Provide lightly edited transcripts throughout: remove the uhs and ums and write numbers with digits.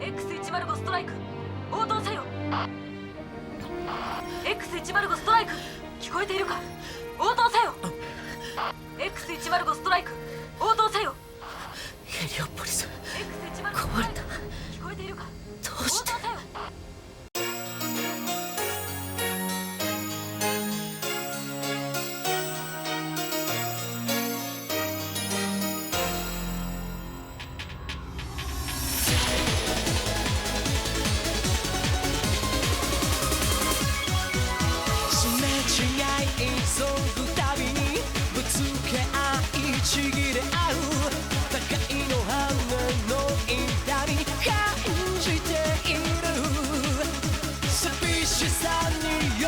X105 ストライク応答せよ。 X105 ストライク聞こえているか。応答せよ。 X105 ストライク応答せよ。ヘリオポリス X105 壊れた。聞こえているか。どうして。応答せよ。急ぐたびにぶつけ合いちぎれ合う互いの羽の痛み感じている。寂しさに汚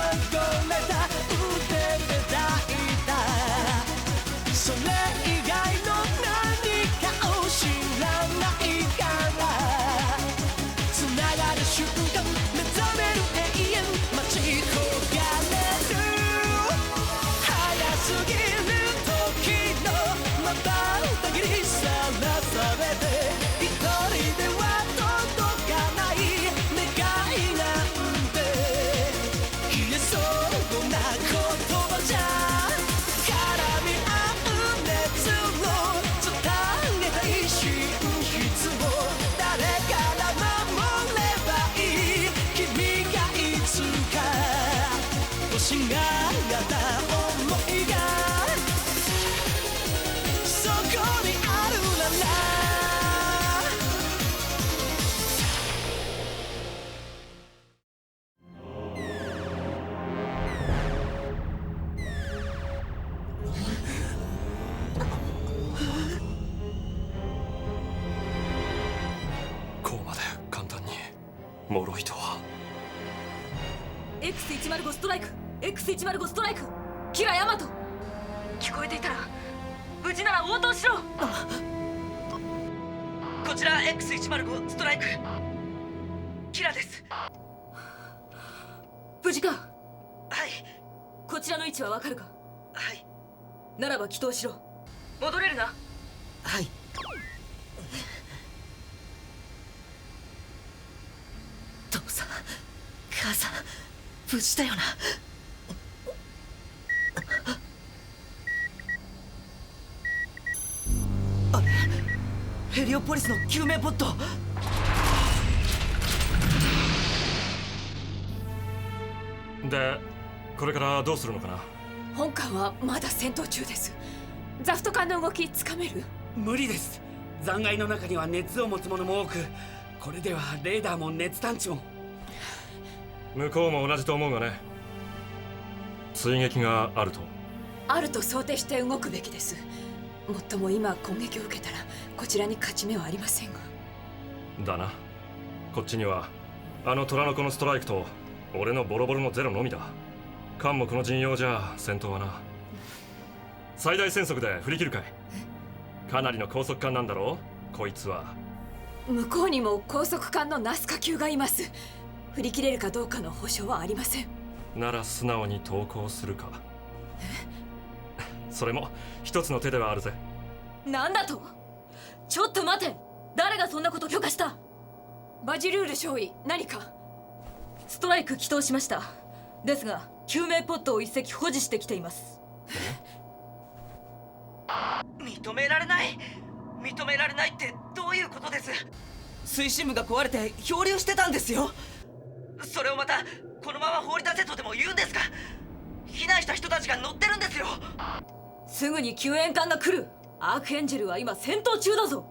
れた腕で抱いたそれ以外の何かを知らないから繋がる瞬間目覚める永遠待ち焦がれる過ぎる時のまばたきにさらされて一人では届かない願いなんて消えそうな言葉じゃ絡み合う熱を伝えたい真実を誰から守ればいい。君がいつか欲しがった想いがそこにあるならこうまで簡単に脆いとは。 X105 ストライク X105 ストライクキラヤマト聞こえていたら無事なら応答しろ。こちら X105 ストライクキラです。無事か。はいこちらの位置はわかるか。はいならば祈祷しろ。戻れるな。はい。父さん母さん無事だよな。あれヘリオポリスの救命ポット。でこれからどうするのかな。本艦はまだ戦闘中です。ザフト艦の動きつかめる？無理です。残骸の中には熱を持つものも多く、これではレーダーも熱探知も。向こうも同じと思うがね。追撃があると。あると想定して動くべきです。もっとも今攻撃を受けたらこちらに勝ち目はありませんが。だな。こっちにはあの虎の子のストライクと俺のボロボロのゼロのみだ。艦もこの陣容じゃ戦闘はな。最大戦速で振り切るかい。かなりの高速艦なんだろうこいつは。向こうにも高速艦のナスカ級がいます。振り切れるかどうかの保証はありません。なら素直に投降するか。それも一つの手ではあるぜ。なんだと。ちょっと待て。誰がそんなこと許可した。バジルール少尉何か。ストライク起動しました。ですが救命ポットを一隻保持してきています。認められないってどういうことです。推進部が壊れて漂流してたんですよ。それをまたこのまま放り出せとでも言うんですか。避難した人たちが乗ってるんですよ。すぐに救援艦が来る。アークエンジェルは今戦闘中だぞ。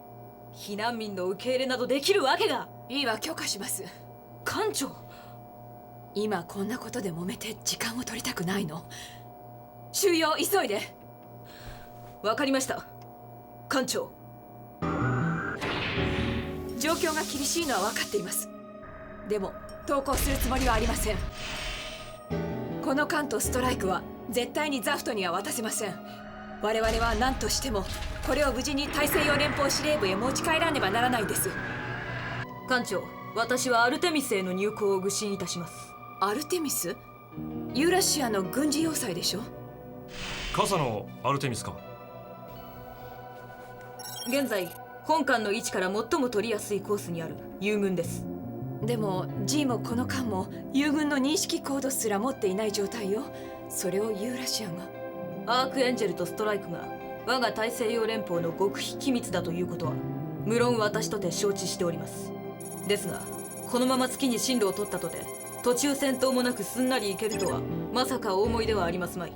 避難民の受け入れなどできるわけが。いいわ許可します。艦長。今こんなことで揉めて時間を取りたくないの。収容急いで。わかりました艦長。状況が厳しいのは分かっています。でも投降するつもりはありません。この艦とストライクは絶対にザフトには渡せません。我々は何としてもこれを無事に大西洋連邦司令部へ持ち帰らねばならないんです。艦長、私はアルテミスへの入港を愚信いたします。アルテミス？ユーラシアの軍事要塞でしょ。傘のアルテミスか。現在本艦の位置から最も取りやすいコースにある友軍です。でも G もこの艦も友軍の認識コードすら持っていない状態よ。それをユーラシアが。アークエンジェルとストライクが我が大西洋連邦の極秘機密だということは無論私とて承知しております。ですがこのまま月に進路を取ったとて途中戦闘もなくすんなり行けるとはまさかお思いではありますまい。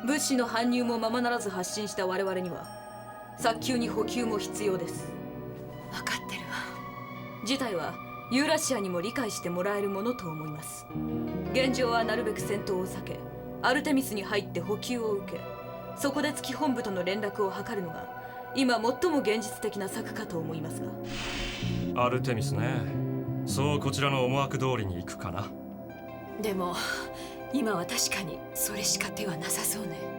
物資の搬入もままならず発進した我々には早急に補給も必要です。分かってるわ。事態はユーラシアにも理解してもらえるものと思います。現状はなるべく戦闘を避けアルテミスに入って補給を受け、そこで月本部との連絡を図るのが今最も現実的な策かと思いますが。アルテミスね。そうこちらの思惑通りに行くかな。でも今は確かにそれしか手はなさそうね。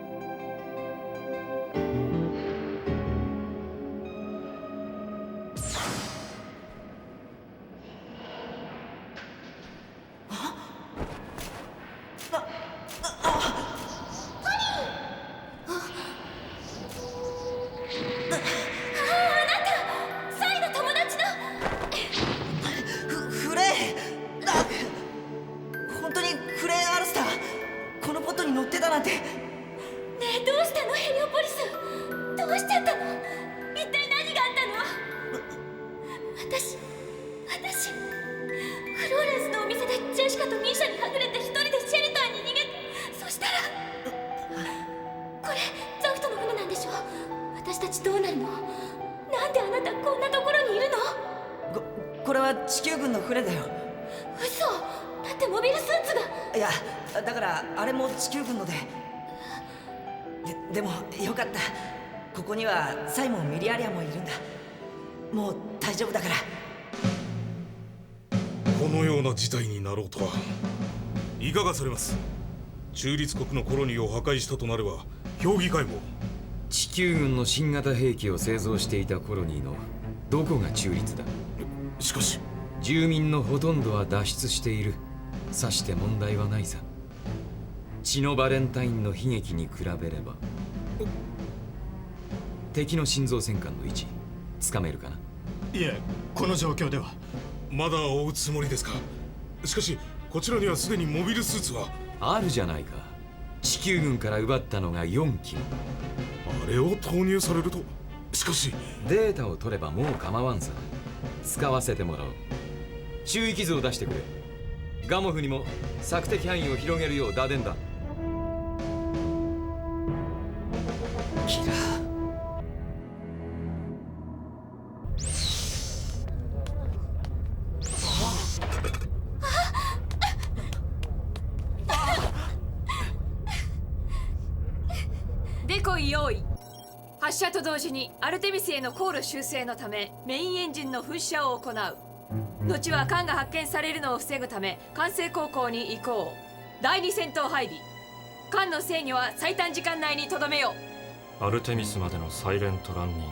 フレイ、本当にフレイ・アルスター、このポットに乗ってたなんて。ねえ、どうしたのヘリオポリス。どうしちゃったの。一体何があったの。私フローレンスのお店でジェシカとミーシャにはぐれて一人でシェルターに逃げて、そしたらこれザフトの船なんでしょ。私たちどうなるの。なんであなたこんなところにいるの。これは地球軍の船だよ。嘘。だってモビルスーツが。いや、だからあれも地球軍ので。でもよかった。ここにはサイモン・ミリアリアもいるんだ。もう大丈夫だから。このような事態になろうとは。いかがされます。中立国のコロニーを破壊したとなれば評議会も。地球軍の新型兵器を製造していたコロニーのどこが中立だ。しかし住民のほとんどは脱出している。さして問題はないさ。血のバレンタインの悲劇に比べれば。敵の心臓戦艦の位置つかめるかな。いえ、この状況では。まだ追うつもりですか。しかしこちらにはすでにモビルスーツはあるじゃないか。地球軍から奪ったのが4機も。あれを投入されると。しかしデータを取ればもう構わんさ。使わせてもらおう。注意傷を出してくれ。ガモフにも索敵範囲を広げるよう打電だ。キラー。デコイ用意。発射と同時にアルテミスへの航路修正のためメインエンジンの噴射を行う。後は艦が発見されるのを防ぐため管制航行に移行。第2戦闘配備。艦の制御は最短時間内にとどめよう。アルテミスまでのサイレントランニング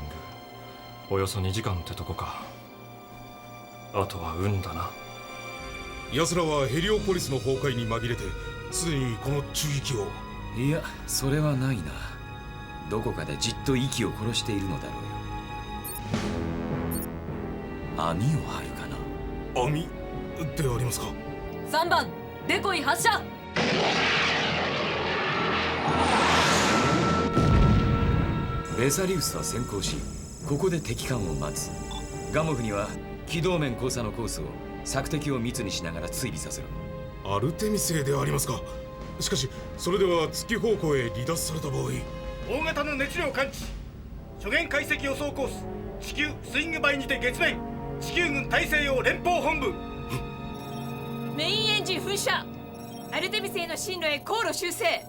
およそ2時間ってとこか。あとは運だな。奴らはヘリオポリスの崩壊に紛れてすでにこの中域を。いや、それはないな。どこかでじっと息を殺しているのだろうよ。網を張るかな。網でありますか。3番デコイ発射。ベサリウスは先行し、ここで敵艦を待つ。ガモフには軌道面交差のコースを索敵を密にしながら追尾させろ。アルテミスへでありますか。しかしそれでは月方向へ離脱された場合。大型の熱量感知。初限解析予想コース。地球スイングバイにて月面。地球軍大西洋連邦本部。メインエンジン噴射。アルテミスへの進路へ航路修正。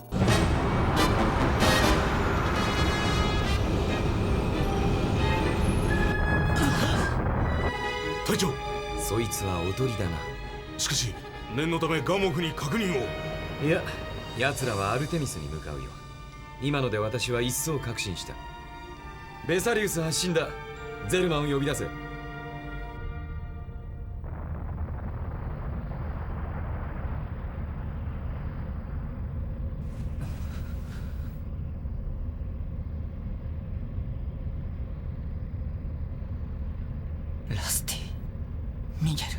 隊長。そいつはおとりだな。しかし念のためガモフに確認を。いや、奴らはアルテミスに向かうよ。今ので私は一層確信した。ベサリウス発進だ。ゼルマンを呼び出せ。ラスティ、ミゲル。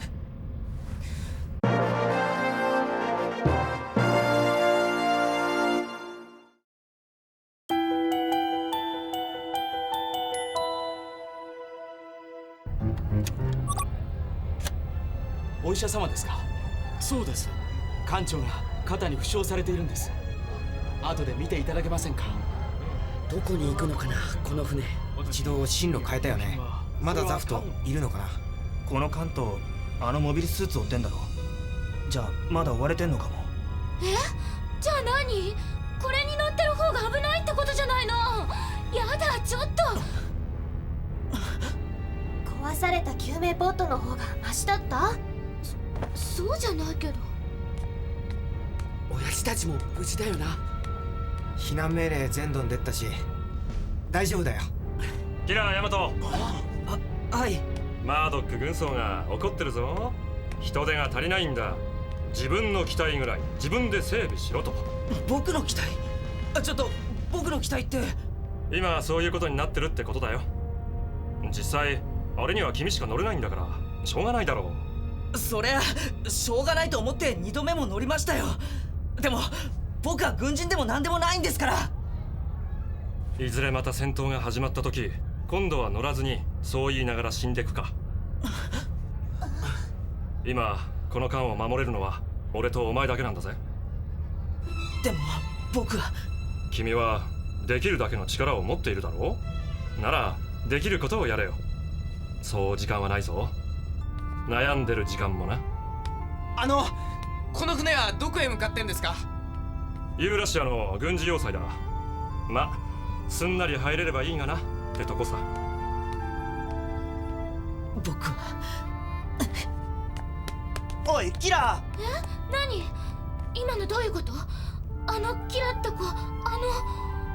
お医者様ですか？そうです。艦長が肩に負傷されているんです。後で見ていただけませんか？どこに行くのかな、この船。一度進路変えたよね。まだザフトいるのかな。この艦とあのモビルスーツ追ってんだろ。じゃあまだ追われてんのかも。じゃあ何？これに乗ってる方が危ないってことじゃないの？やだ、ちょっと。壊された救命ポットの方がマシだった？そうじゃないけど。親父たちも無事だよな。避難命令全土に出たし大丈夫だよ。キラーヤマト。はい。マードック軍曹が怒ってるぞ。人手が足りないんだ。自分の機体ぐらい自分で整備しろと。僕の機体？ちょっと僕の機体って。今そういうことになってるってことだよ。実際あれには君しか乗れないんだからしょうがないだろう。そりゃしょうがないと思って2度目も乗りましたよ。でも僕は軍人でも何でもないんですから。いずれまた戦闘が始まった時、今度は乗らずにそう言いながら死んでくか。今この艦を守れるのは俺とお前だけなんだぜ。でも僕は。君はできるだけの力を持っているだろう。ならできることをやれよ。そう時間はないぞ。悩んでる時間もな。この船はどこへ向かってんですか？ユーラシアの軍事要塞だ。すんなり入れればいいがなってとこさ。僕は。おいキラー。何？今のどういうこと？キラって子、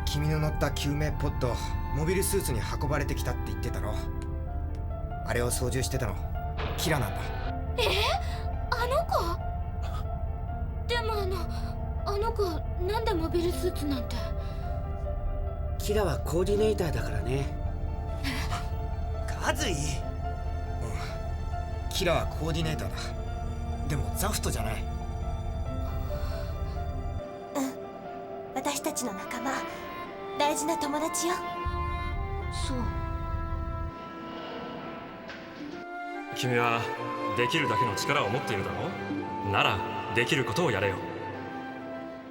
君の乗った救命ポッド、モビルスーツに運ばれてきたって言ってたろ。あれを操縦してたのキラなんだ。あの子？でもあの子なんでモビルスーツなんて。キラはコーディネーターだからね。カズイ。キラはコーディネーターだ。でもザフトじゃない。私たちの仲間、大事な友達よ。そう。君はできるだけの力を持っているだろう。ならできることをやれよ。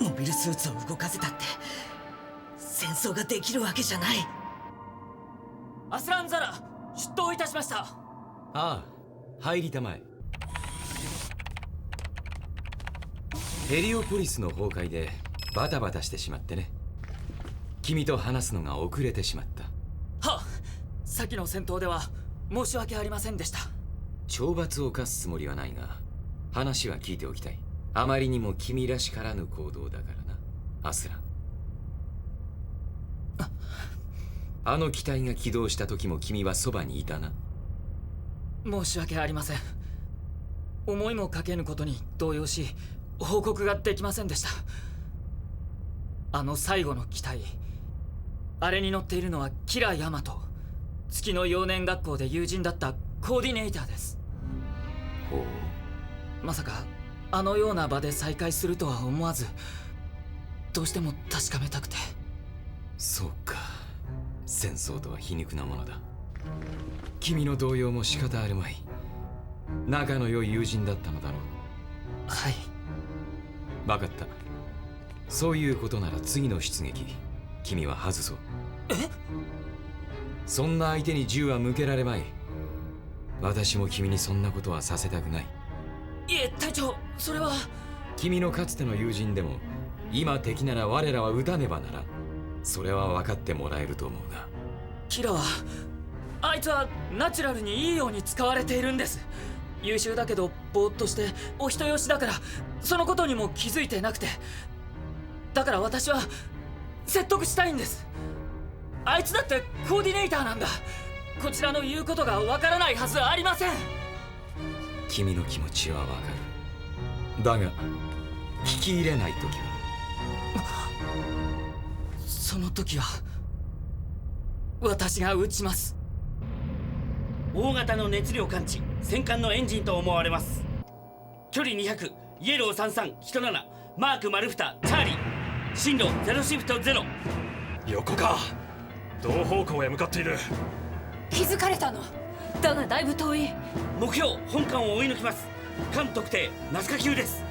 モビルスーツを動かせたって戦争ができるわけじゃない。アスランザラ出動いたしました。ああ、入りたまえ。ヘリオポリスの崩壊でバタバタしてしまってね。君と話すのが遅れてしまった。はっ、先の戦闘では申し訳ありませんでした。懲罰を課すつもりはないが、話は聞いておきたい。あまりにも君らしからぬ行動だからな、アスラン。あの機体が起動した時も君はそばにいたな。申し訳ありません。思いもかけぬことに動揺し、報告ができませんでした。あの最後の機体、あれに乗っているのはキラーヤマト、月の幼年学校で友人だったコーディネーターです。ほう。まさかあのような場で再会するとは思わず、どうしても確かめたくて。そうか、戦争とは皮肉なものだ。君の動揺も仕方あるまい。仲の良い友人だったのだろう。はい。分かった。そういうことなら次の出撃、君は外そう。そんな相手に銃は向けられまい。私も君にそんなことはさせたくない。いえ、隊長、それは。君のかつての友人でも、今敵なら我らは撃たねばならん。それは分かってもらえると思うが。キラは、あいつはナチュラルにいいように使われているんです。優秀だけどぼーっとしてお人よしだから、そのことにも気づいてなくて。だから私は説得したいんです。あいつだってコーディネーターなんだ。こちらの言うことがわからないはずありません。君の気持ちはわかる。だが聞き入れない時は。その時は私が撃ちます。大型の熱量感知戦艦のエンジンと思われます。距離200イエロー3317マークマルフタチャーリー進路0シフト0。横か。同方向へ向かっている。気づかれたのだがだいぶ遠い。目標本艦を追い抜きます。艦特定ナスカ級です。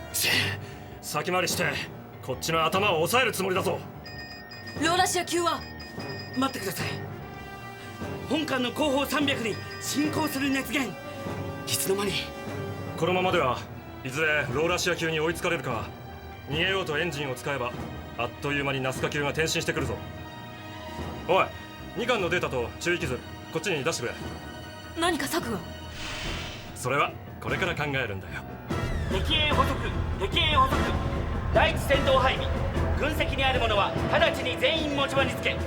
先回りしてこっちの頭を押さえるつもりだぞ。ローラシア級は待ってください。本艦の後方300に進行する熱源。いつの間に。このままではいずれローラシア級に追いつかれるか。逃げようとエンジンを使えばあっという間にナスカ級が転進してくるぞ。おい、2艦のデータと注意傷こっちに出してくれ。何か策が。それはこれから考えるんだよ。敵営捕捉敵営捕捉第一戦闘配備。軍籍にあるものは直ちに全員持ち場につけ。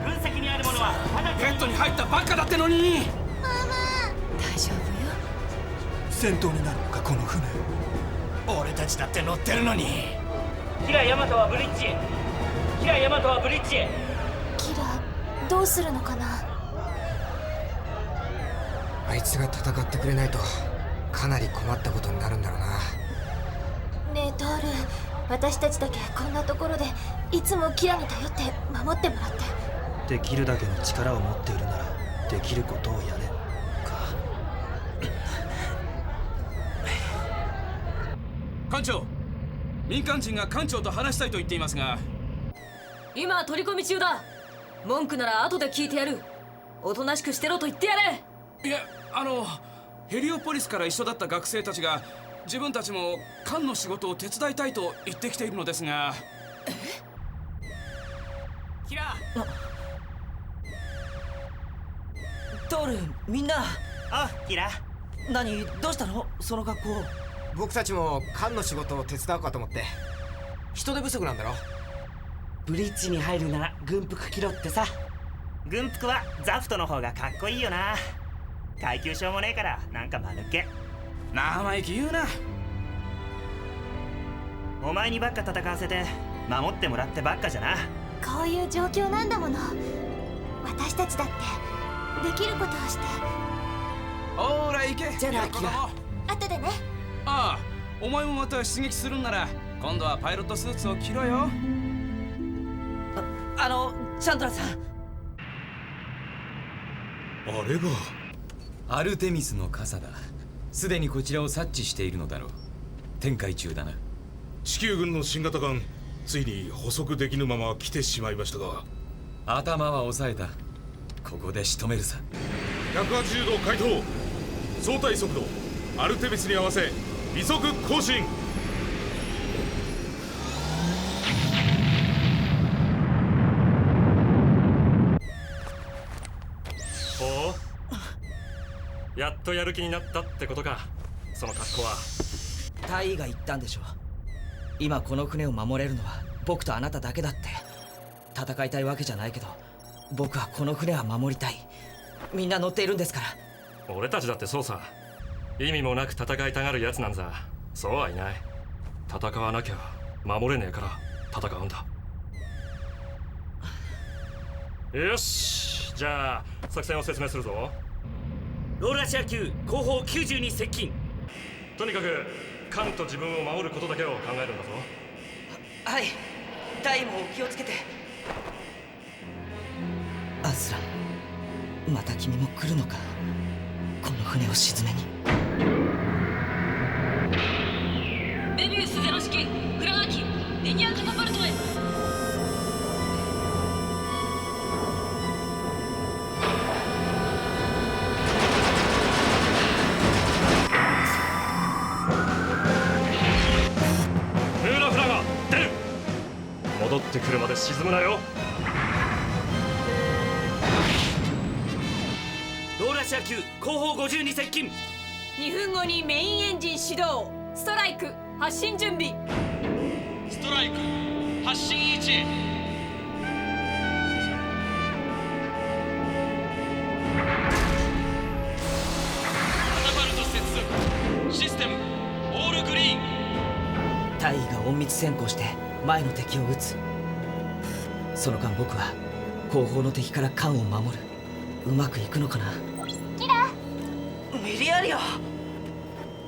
軍籍にあるものは直ちに。ベッドに入ったばっかだってのに。大丈夫よ。戦闘になるのかこの船。俺たちだって乗ってるのに。キラヤマトはブリッジへ。キラヤマトはブリッジへ。キラどうするのかな。あいつが戦ってくれないとかなり困ったことになるんだろうな。ねえトール、私たちだけこんなところでいつもキラに頼って守ってもらって。できるだけの力を持っているならできることをやれか。艦長、民間人が艦長と話したいと言っていますが。今取り込み中だ。文句なら後で聞いてやる。おとなしくしてろと言ってやれ。いや、ヘリオポリスから一緒だった学生たちが自分たちも艦の仕事を手伝いたいと言ってきているのですが。キラトール、みんな。あ、キラ。何、どうしたのその格好。僕たちも艦の仕事を手伝うかと思って。人手不足なんだろ。ブリッジに入るなら軍服着ろってさ。軍服はザフトの方がかっこいいよな。階級証もねえからなんか間抜け。生意気言うな。お前にばっか戦わせて守ってもらってばっかじゃな。こういう状況なんだもの。私たちだってできることをして。ほーら行け。じゃあなキラ。後でね。ああ、お前もまた出撃するんなら今度はパイロットスーツを着ろよ。チャンドラさん。あれがアルテミスの傘だ。すでにこちらを察知しているのだろう。展開中だな。地球軍の新型艦ついに捕捉できぬまま来てしまいましたが。頭は抑えた。ここで仕留めるさ。180度回答。相対速度アルテミスに合わせ微速更新。ほう、やっとやる気になったってことか。その格好は。大尉が言ったんでしょう。今この船を守れるのは僕とあなただけだって。戦いたいわけじゃないけど僕はこの船は守りたい。みんな乗っているんですから。俺たちだってそうさ。意味もなく戦いたがるやつなんざそうはいない。戦わなきゃ守れねえから戦うんだ。よし、じゃあ作戦を説明するぞ。ローラシア級後方90に接近。とにかく艦と自分を守ることだけを考えるんだぞ。はい、大尉もお気をつけて。アスラン、また君も来るのか。この船を沈めに。メビウスゼロ式フラガキリニアカタパルトへ。ムーラフラガ出る。戻ってくるまで沈むなよ。ローラシア級後方50に接近。2分後にメインエンジン始動。ストライク発進準備。ストライク発進位置へ。カタパルト接続。システムオールグリーン。大尉が隠密先行して前の敵を撃つ。その間僕は後方の敵から艦を守る。うまくいくのかな。キラミリアリア。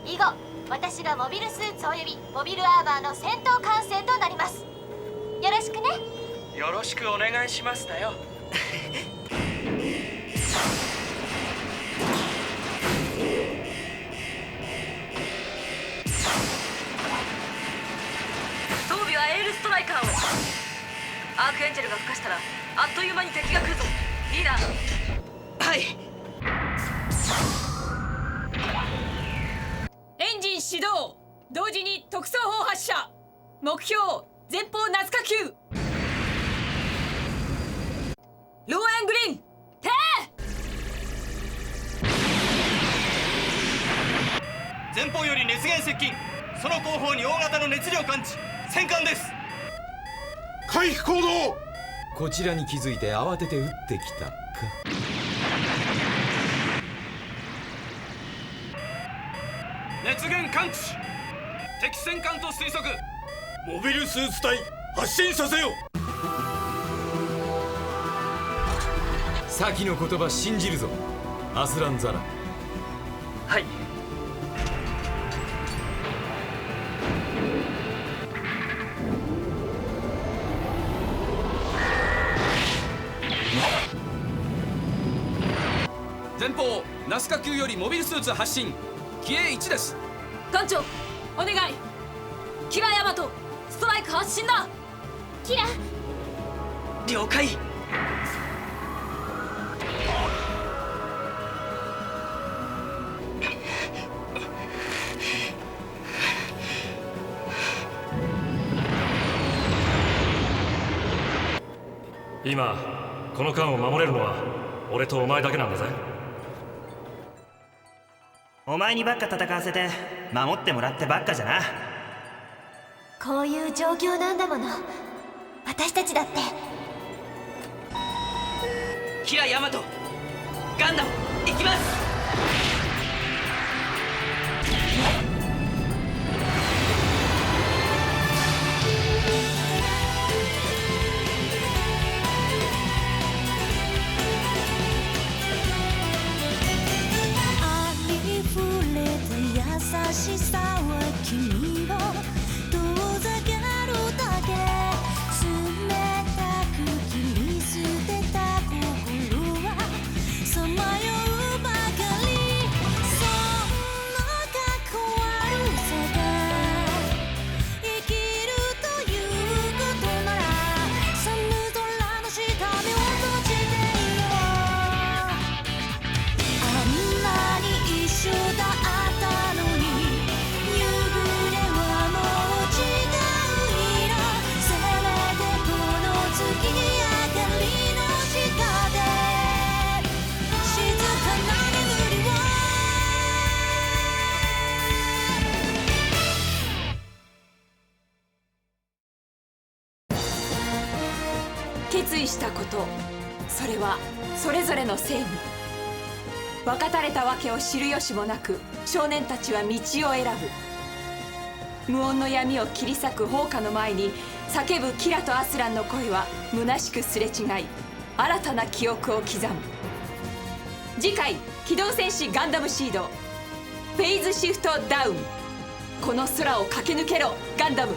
以後私がモビルスーツおよびモビルアーマーの戦闘管制となります。よろしくね。よろしくお願いしますだよ。装備はエールストライカーを。アークエンジェルが孵化したらあっという間に敵が来るぞ。いいな。はい。エンジン始動。同時に特装砲発射。目標前方ナスカ級。ローエングリーン停。前方より熱源接近。その後方に大型の熱量感知。戦艦です。回避行動。こちらに気づいて慌てて撃ってきたか。熱源感知。敵戦艦と推測。モビルスーツ隊発進させよ。先の言葉信じるぞ、アスランザラ。はい。前方ナスカ級よりモビルスーツ発進。機影1です。艦長お願い。キラヤマトストライク発進だ。キラ。了解。今この艦を守れるのは俺とお前だけなんだぜ。お前にばっか戦わせて守ってもらってばっかじゃな。こういう状況なんだもの。私たちだって。キラヤマト、ガンダム行きます。優しさは君を遠ざけるだけ。冷たく切り捨てた心はさまようばかり。そんな関わるさが生きるということなら、寒空の下目を閉じていよう。あんなに一緒だったのに、決意したこと、それはそれぞれの正義。分かたれたわけを知る由もなく、少年たちは道を選ぶ。無音の闇を切り裂く砲火の前に叫ぶキラとアスランの声は虚しくすれ違い、新たな記憶を刻む。次回「機動戦士ガンダムシード」フェイズシフトダウン。この空を駆け抜けろガンダム。